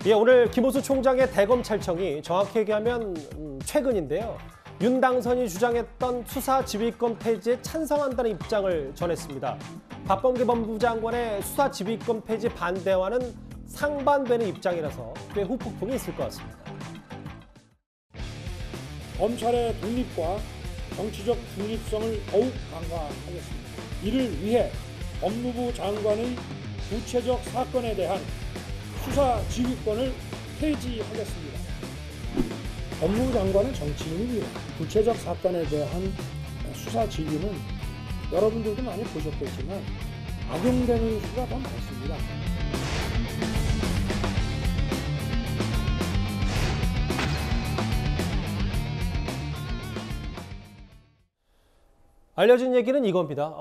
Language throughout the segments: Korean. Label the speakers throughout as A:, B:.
A: 예, 오늘 김호수 총장의 대검찰청이 정확히 얘기하면 최근인데요. 윤 당선이 주장했던 수사 지휘권 폐지에 찬성한다는 입장을 전했습니다. 박범계 법무부 장관의 수사 지휘권 폐지 반대와는 상반되는 입장이라서 꽤 후폭풍이 있을 것 같습니다.
B: 검찰의 독립과 정치적 중립성을 더욱 강화하겠습니다. 이를 위해 법무부 장관의 구체적 사건에 대한 수사 지휘권을 폐지하겠습니다. 법무부 장관은 정치인입니다. 구체적 사건에 대한 수사 지휘는 여러분들도 많이 보셨겠지만 악용되는 수가 더 많습니다.
A: 알려진 얘기는 이겁니다.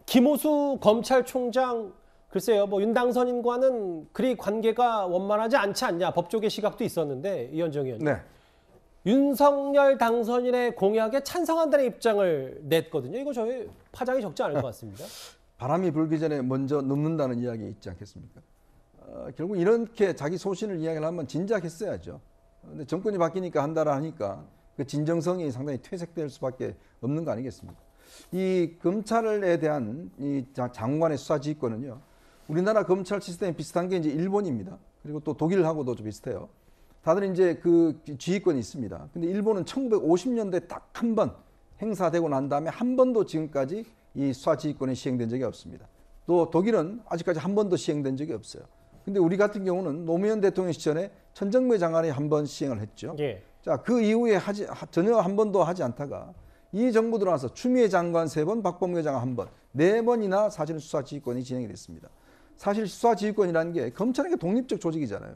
A: 김호수 검찰총장 글쎄요, 윤 당선인과는 그리 관계가 원만하지 않지 않냐 법조계 시각도 있었는데 이현정 의원님.
C: 네.
A: 윤석열 당선인의 공약에 찬성한다는 입장을 냈거든요. 이거 저희 파장이 적지 않을 것 같습니다.
C: 바람이 불기 전에 먼저 눕는다는 이야기 있지 않겠습니까? 결국 이렇게 자기 소신을 이야기를 하면 진작했어야죠. 근데 정권이 바뀌니까 한다라 하니까 그 진정성이 상당히 퇴색될 수밖에 없는 거 아니겠습니까? 이 검찰에 대한 이 장관의 수사 지휘권은요. 우리나라 검찰 시스템이 비슷한 게 이제 일본입니다. 그리고 또 독일하고도 좀 비슷해요. 다들 이제 그 지휘권이 있습니다. 근데 일본은 1950년대 딱 한 번 행사되고 난 다음에 한 번도 지금까지 이 수사 지휘권이 시행된 적이 없습니다. 또 독일은 아직까지 한 번도 시행된 적이 없어요. 근데 우리 같은 경우는 노무현 대통령 시절에 천정배 장관이 한 번 시행을 했죠.
A: 예.
C: 자, 그 이후에 전혀 한 번도 하지 않다가 이 정부 들어와서 추미애 장관 3번, 박범계 장관 1번, 4번이나 사실 수사 지휘권이 진행이 됐습니다. 사실 수사 지휘권이라는 게 검찰에게 독립적 조직이잖아요.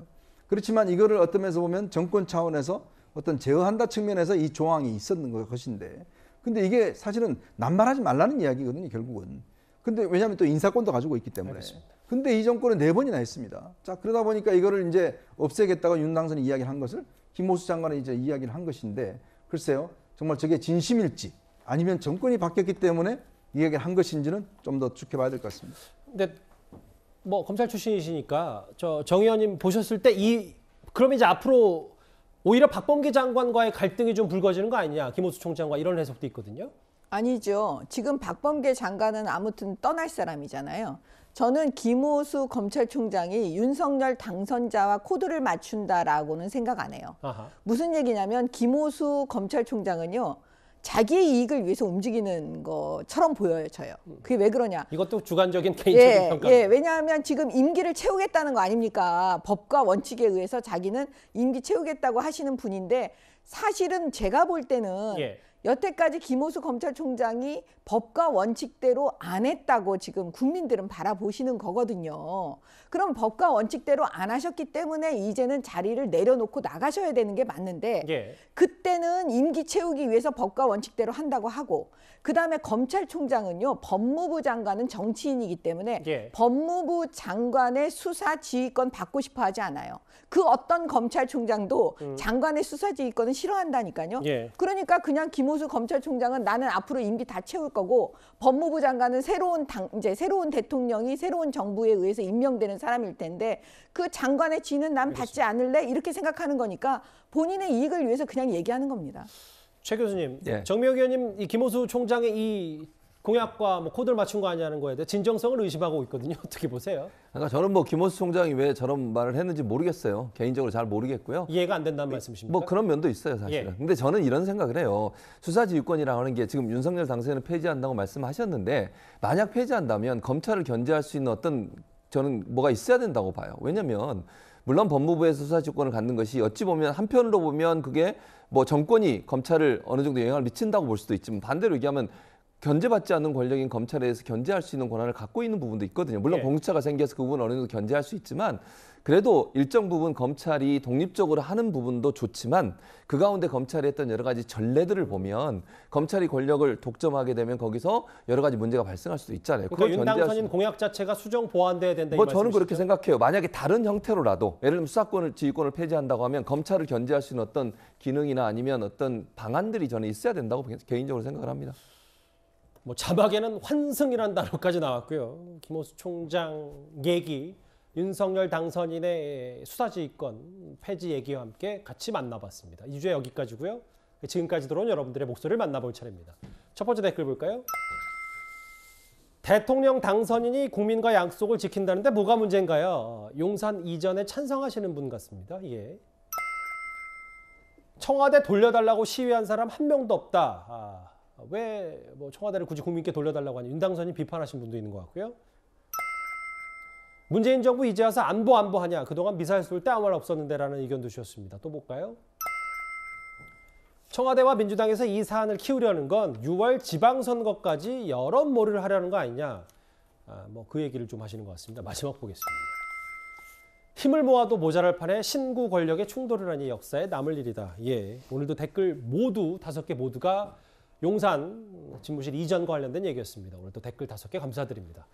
C: 그렇지만 이거를 어떤 면에서 보면 정권 차원에서 어떤 제어한다 측면에서 이 조항이 있었는 것인데, 근데 이게 사실은 남발하지 말라는 이야기거든요, 결국은. 근데 왜냐하면 또 인사권도 가지고 있기 때문에.
A: 알겠습니다.
C: 근데 이 정권은 4번이나 했습니다. 자, 그러다 보니까 이거를 이제 없애겠다고 윤 당선이 이야기를 한 것을 김호수 장관이 이제 이야기를 한 것인데, 글쎄요, 정말 저게 진심일지 아니면 정권이 바뀌었기 때문에 이야기를 한 것인지는 좀 더 지켜봐야 될 것 같습니다.
A: 근데 검찰 출신이시니까 정 의원님 보셨을 때 그러면 이제 앞으로 오히려 박범계 장관과의 갈등이 좀 불거지는 거 아니냐, 김호수 총장과 이런 해석도 있거든요.
D: 아니죠. 지금 박범계 장관은 아무튼 떠날 사람이잖아요. 저는 김호수 검찰총장이 윤석열 당선자와 코드를 맞춘다라고는 생각 안 해요.
A: 아하.
D: 무슨 얘기냐면 김호수 검찰총장은요. 자기의 이익을 위해서 움직이는 것처럼 보여요, 저요. 그게 왜 그러냐?
A: 이것도 주관적인 개인적인 평가.
D: 예, 왜냐하면 지금 임기를 채우겠다는 거 아닙니까? 법과 원칙에 의해서 자기는 임기 채우겠다고 하시는 분인데, 사실은 제가 볼 때는
A: 예.
D: 여태까지 김호수 검찰총장이 법과 원칙대로 안 했다고 지금 국민들은 바라보시는 거거든요. 그럼 법과 원칙대로 안 하셨기 때문에 이제는 자리를 내려놓고 나가셔야 되는 게 맞는데,
A: 예.
D: 그때는 임기 채우기 위해서 법과 원칙대로 한다고 하고, 그다음에 검찰총장은요, 법무부 장관은 정치인이기 때문에
A: 예.
D: 법무부 장관의 수사 지휘권 받고 싶어 하지 않아요. 그 어떤 검찰총장도 장관의 수사 지휘권은 싫어한다니까요.
A: 예.
D: 그러니까 그냥 김호수 검찰총장은 나는 앞으로 임기 다 채울 거고, 법무부 장관은 이제 새로운 대통령이 새로운 정부에 의해서 임명되는 사람일 텐데, 그 장관의 지는 난 받지 않을래? 이렇게 생각하는 거니까 본인의 이익을 위해서 그냥 얘기하는 겁니다.
A: 최 교수님,
C: 예.
A: 정미혁 의원님 이 김호수 총장의 이 공약과 코드를 맞춘 거 아니냐는 거에 대해 진정성을 의심하고 있거든요. 어떻게 보세요?
E: 그러니까 저는 김호수 총장이 왜 저런 말을 했는지 모르겠어요. 개인적으로 잘 모르겠고요.
A: 이해가 안 된다는 말씀이십니까?
E: 그런 면도 있어요, 사실은.
A: 예.
E: 근데 저는 이런 생각을 해요. 수사지휘권이라고 하는 게 지금 윤석열 당선인을 폐지한다고 말씀하셨는데, 만약 폐지한다면 검찰을 견제할 수 있는 저는 뭐가 있어야 된다고 봐요. 왜냐하면 물론 법무부에서 수사지휘권을 갖는 것이 어찌 보면 한편으로 보면 그게 정권이 검찰을 어느 정도 영향을 미친다고 볼 수도 있지만, 반대로 얘기하면 견제받지 않는 권력인 검찰에 대해서 견제할 수 있는 권한을 갖고 있는 부분도 있거든요. 물론
A: 예.
E: 공수처가 생겨서 그 부분을 어느 정도 견제할 수 있지만, 그래도 일정 부분 검찰이 독립적으로 하는 부분도 좋지만, 그 가운데 검찰이 했던 여러 가지 전례들을 보면 검찰이 권력을 독점하게 되면 거기서 여러 가지 문제가 발생할 수도 있잖아요.
A: 그러니까 윤 당선인 공약 자체가 수정 보완돼야 된다. 이
E: 저는 그렇게
A: 말씀이시죠?
E: 생각해요. 만약에 다른 형태로라도, 예를 들면 수사권을 지휘권을 폐지한다고 하면 검찰을 견제할 수 있는 어떤 기능이나 아니면 어떤 방안들이 저는 있어야 된다고 개인적으로 생각을 합니다.
A: 자막에는 환승이라는 단어까지 나왔고요. 김호수 총장 얘기 윤석열 당선인의 수사지휘권 폐지 얘기와 함께 같이 만나봤습니다. 2주에 여기까지고요. 지금까지 들어온 여러분들의 목소리를 만나볼 차례입니다. 첫 번째 댓글 볼까요? 대통령 당선인이 국민과 약속을 지킨다는데 뭐가 문제인가요? 용산 이전에 찬성하시는 분 같습니다. 예. 청와대 돌려달라고 시위한 사람 한 명도 없다. 왜 뭐 청와대를 굳이 국민께 돌려달라고 하니? 윤 당선인 비판하신 분도 있는 것 같고요. 문재인 정부 이제 와서 안보 하냐? 그동안 미사일 쏠 때 아무 말 없었는데라는 의견도 주셨습니다. 또 볼까요? 청와대와 민주당에서 이 사안을 키우려는 건 6월 지방선거까지 여론몰이를 하려는 거 아니냐. 뭐 그 얘기를 좀 하시는 것 같습니다. 마지막 보겠습니다. 힘을 모아도 모자랄 판에 신구 권력의 충돌이라니 역사에 남을 일이다. 예, 오늘도 댓글 모두 5개 모두가 용산 집무실 이전과 관련된 얘기였습니다. 오늘도 댓글 5개 감사드립니다.